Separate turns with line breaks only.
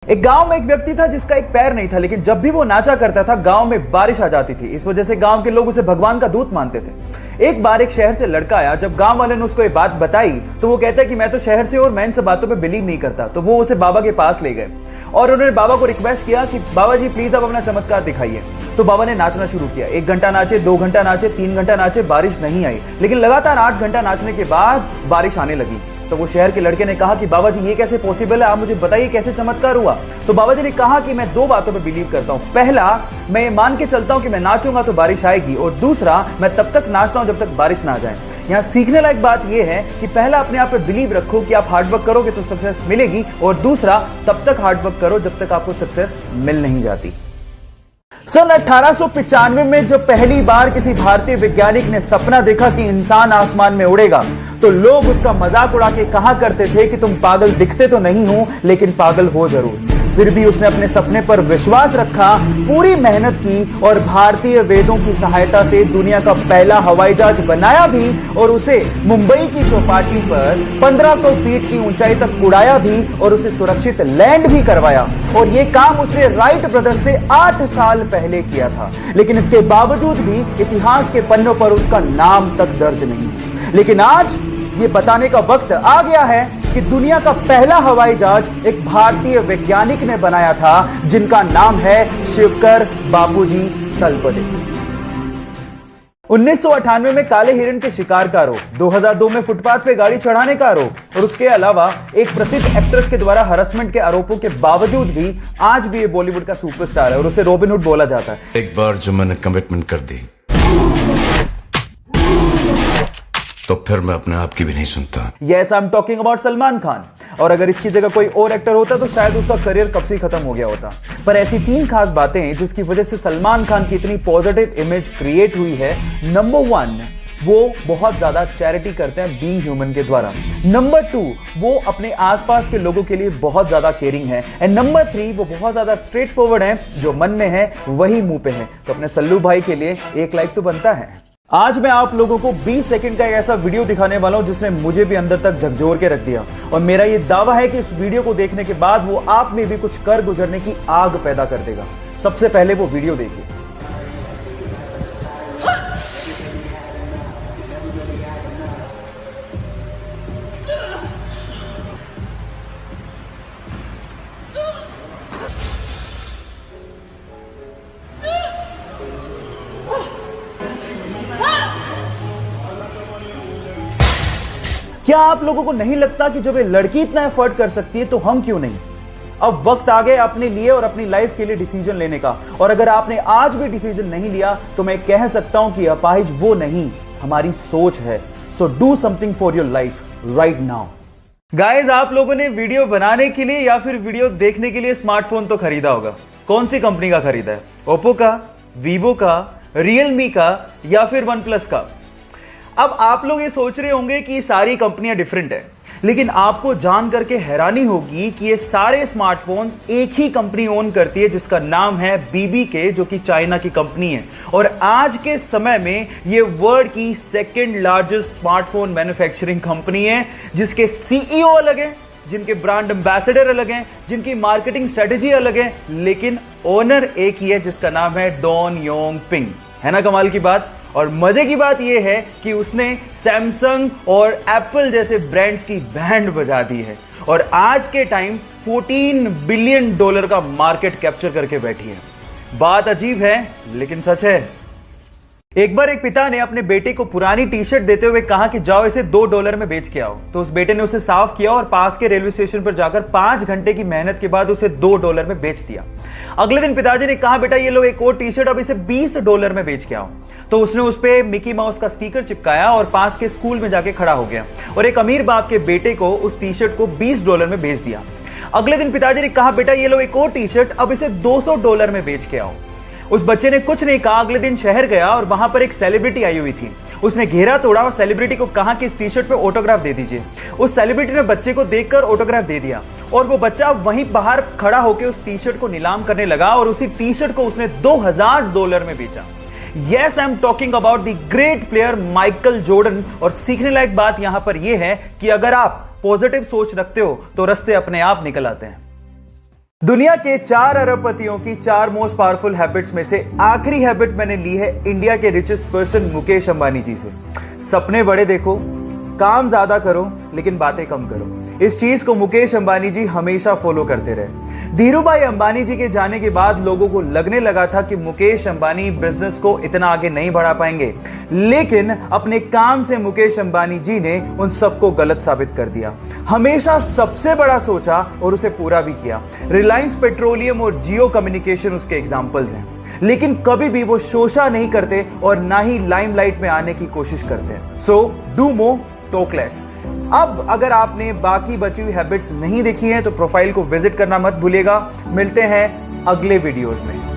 एक गांव में एक व्यक्ति था जिसका एक पैर नहीं था, लेकिन जब भी वो नाचा करता था गांव में बारिश आ जाती थी। इस वजह से गांव के लोग उसे भगवान का दूत मानते थे। एक बार एक शहर से लड़का आया। जब गांव वाले ने उसको ये बात बताई तो वो कहता है कि मैं तो शहर से और मैं इन सब बातों पे बिलीव नहीं करता। तो वो उसे बाबा के पास ले गए और उन्होंने बाबा को रिक्वेस्ट किया कि बाबा जी प्लीज आप अपना चमत्कार दिखाइए। तो बाबा ने नाचना शुरू किया। 1 घंटा नाचे, 2 घंटा नाचे, 3 घंटा नाचे, बारिश नहीं आई। लेकिन लगातार 8 घंटा नाचने के बाद बारिश आने लगी। तो वो शहर के लड़के ने कहा कि बाबा जी ये कैसे पॉसिबल है, आप मुझे बताइए कैसे चमत्कार हुआ। तो बाबा जी ने कहा कि मैं 2 बातों पे बिलीव करता हूं। पहला, मैं ये मान के चलता हूं कि मैं नाचूंगा तो बारिश आएगी, और दूसरा, मैं तब तक नाचता हूं जब तक बारिश ना आ जाए। यहां सीखने लायक बात यह है कि पहला अपने आप पे बिलीव रखो कि आप हार्डवर्क करोगे तो सक्सेस मिलेगी, और दूसरा, तब तक हार्डवर्क करो जब तक आपको सक्सेस मिल नहीं जाती। सन 1895 में जब पहली बार किसी भारतीय वैज्ञानिक ने सपना देखा कि इंसान आसमान में उड़ेगा, तो लोग उसका मजाक उड़ा के कहा करते थे कि तुम पागल दिखते तो नहीं हो, लेकिन पागल हो जरूर। फिर भी उसने अपने सपने पर विश्वास रखा, पूरी मेहनत की और भारतीय वेदों की सहायता से दुनिया का पहला हवाई जहाज बनाया भी, और उसे मुंबई की चौपाटी पर 1500 फीट की ऊंचाई तक उड़ाया भी, और उसे सुरक्षित लैंड भी करवाया। और यह काम उसने राइट ब्रदर्स से 8 साल पहले किया था। लेकिन इसके बावजूद भी इतिहास के पन्नों पर उसका नाम तक दर्ज नहीं है। लेकिन आज ये बताने का वक्त आ गया है कि दुनिया का पहला हवाई जहाज एक भारतीय वैज्ञानिक ने बनाया था, जिनका नाम है शिवकर बापूजी तलपदे। 1998 में काले हिरण के शिकार का आरोप, 2002 में फुटपाथ पे गाड़ी चढ़ाने का आरोप, और उसके अलावा एक प्रसिद्ध एक्ट्रेस के द्वारा हरासमेंट के आरोपों के बावजूद भी आज भी ये बॉलीवुड का सुपरस्टार है और उसे रॉबिन हुड बोला जाता है।
एक बार जो मैंने कमिटमेंट कर दी तो फिर मैं अपने आप की भी नहीं सुनता।
Yes, I am talking about Salman Khan. और अगर इसकी जगह कोई और एक्टर होता तो शायद उसका करियर कब से खत्म हो गया होता। पर ऐसी 3 खास बातें जिसकी वजह से सलमान खान की इतनी पॉजिटिव इमेज क्रिएट हुई है। नंबर 1, वो बहुत ज्यादा चैरिटी करते हैं बीइंग ह्यूमन के द्वारा। नंबर 2, वो अपने आसपास के लोगों के लिए बहुत ज्यादा केयरिंग है। एंड नंबर 3, वो बहुत ज्यादा स्ट्रेट फॉरवर्ड है, जो मन में है वही मुंह पे है। तो अपने सल्लू भाई के लिए 1 लाइक तो बनता है। आज मैं आप लोगों को 20 सेकंड का एक ऐसा वीडियो दिखाने वाला हूं जिसने मुझे भी अंदर तक झकझोर के रख दिया, और मेरा यह दावा है कि इस वीडियो को देखने के बाद वो आप में भी कुछ कर गुजरने की आग पैदा कर देगा। सबसे पहले वो वीडियो देखिए। क्या आप लोगों को नहीं लगता कि जब ये लड़की इतना एफर्ट कर सकती है तो हम क्यों नहीं? अब वक्त आ गया अपने लिए और अपनी लाइफ के लिए डिसीजन लेने का। और अगर आपने आज भी डिसीजन नहीं लिया तो मैं कह सकता हूं कि अपाहिज वो नहीं, हमारी सोच है। So do something for your life right now. Guys, आप लोगों ने वीडियो बनाने के लिए या फिर वीडियो देखने के लिए स्मार्टफोन तो खरीदा होगा। कौन सी कंपनी का खरीदा है? ओप्पो का, वीवो का, रियलमी का, या फिर वन प्लस का? अब आप लोग ये सोच रहे होंगे कि ये सारी कंपनियां डिफरेंट है, लेकिन आपको जान करके हैरानी होगी कि ये सारे स्मार्टफोन एक ही कंपनी ओन करती है, जिसका नाम है BBK, जो कि चाइना की कंपनी है। और आज के समय में ये वर्ल्ड की 2nd largest smartphone manufacturing company है, जिसके CEO अलग है, जिनके ब्रांड एम्बेसडर अलग हैं, जिनकी मार्केटिंग स्ट्रेटेजी अलग है, लेकिन ओनर एक ही है, जिसका नाम है डॉन योंग पिंग। है ना कमाल की बात? और मजे की बात यह है कि उसने सैमसंग और एप्पल जैसे ब्रांड्स की बैंड बजा दी है, और आज के टाइम $14 बिलियन का मार्केट कैप्चर करके बैठी है। बात अजीब है लेकिन सच है। एक बार एक पिता ने अपने बेटे को पुरानी टी शर्ट देते हुए कहा कि जाओ इसे $2 में बेच के आओ। तो उस बेटे ने उसे साफ किया और पास के रेलवे स्टेशन पर जाकर 5 घंटे की मेहनत के बाद उसे $2 में बेच दिया। अगले दिन पिताजी ने कहा, बेटा ये लो एक और टी शर्ट, अब इसे $20 में बेच के आओ। तो उसने उस पे मिकी माउस का स्टिकर चिपकाया और पास के स्कूल में जाके खड़ा हो गया, और एक अमीर बाप के बेटे को उस टी शर्ट को $20 में बेच दिया। अगले दिन पिताजी ने कहा, बेटा ये लो एक और टी शर्ट, अब इसे $200 में बेच के आओ। उस बच्चे ने कुछ नहीं कहा, अगले दिन शहर गया और वहां पर एक सेलिब्रिटी आई हुई थी। उसने घेरा तोड़ा और सेलिब्रिटी को कहा कि इस टी शर्ट पे ऑटोग्राफ दे दीजिए। उस सेलिब्रिटी ने बच्चे को देखकर ऑटोग्राफ दे दिया, और वो बच्चा वहीं बाहर खड़ा होकर उस टी शर्ट को नीलाम करने लगा, और उसी टी शर्ट को उसने $2000 में बेचा। Yes, I am talking about the great player Michael Jordan. और सीखने लायक बात यहां पर यह है कि अगर आप पॉजिटिव सोच रखते हो तो रास्ते अपने आप निकल आते हैं। दुनिया के 4 अरबपतियों की 4 मोस्ट पावरफुल हैबिट्स में से आखिरी हैबिट मैंने ली है इंडिया के रिचेस्ट पर्सन मुकेश अंबानी जी से। सपने बड़े देखो, काम ज्यादा करो लेकिन बातें कम करो। इस चीज को मुकेश अंबानी जी हमेशा फॉलो करते रहे। धीरूभाई अंबानी जी के जाने के बाद लोगों को लगने लगा था कि मुकेश अंबानी बिजनेस को इतना आगे नहीं बढ़ा पाएंगे, लेकिन अपने काम से मुकेश अंबानी जी ने उन सबको गलत साबित कर दिया। हमेशा सबसे बड़ा सोचा और उसे पूरा भी किया। रिलायंस पेट्रोलियम और जियो कम्युनिकेशन उसके एग्जाम्पल्स हैं, लेकिन कभी भी वो शोषा नहीं करते और ना ही लाइमलाइट में आने की कोशिश करते हैं। So do more, talk less. अब अगर आपने बाकी बची हुई हैबिट्स नहीं देखी हैं तो प्रोफाइल को विजिट करना मत भूलिएगा। मिलते हैं अगले वीडियोस में।